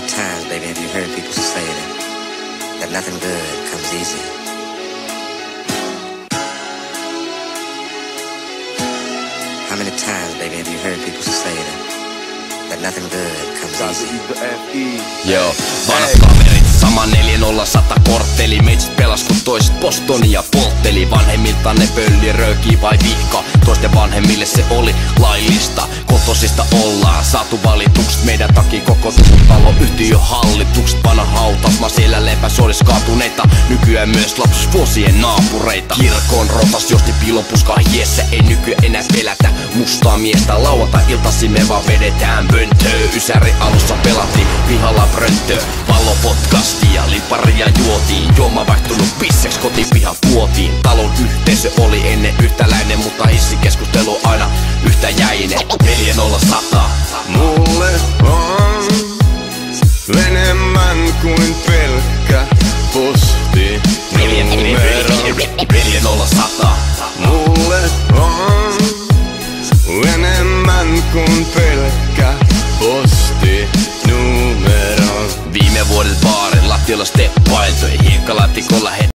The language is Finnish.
many times, baby, have you heard people say that nothing good comes easy? How many times, baby, have you heard people say that nothing good comes easy? Joo, vanhat kaverit, sama 40100 kortteli. Meitsit pelas kun toiset Bostonia poltteli. Vanhemmiltaan ne pölli, röökii vai vihka. Toisten vanhemmille se oli laillista. Kotosista ollaan saatu valitukset. Meidän takia koko talo yhtiö hallitukset. Vanha hautasma siellä lepäsuolis kaatuneita. Nykyään myös lapsuusvuosien naapureita. Kirkon rotas josti piilopuskaa hiessä. Ei nykyään enää pelätä mustaa miestä. Lauantai-iltasi me vaan vedetään pönttöö. Ysäri alussa pelattiin pihalla brönttöö. Pallo potkasti ja liparia juotiin. Juoma vaihtunut pisseks kotipiha puotiin. Talon yhteisö oli ennen yhtäläinen, mutta hissikeskustelu aina yhtä jäinen. 40100. Mulle on enemmän kuin pelkkä postinumero. 40100. Mulle on enemmän kuin pelkkä postinumero. Viime vuodet baarin lattialla steppailtu. Hiekkalaatikolla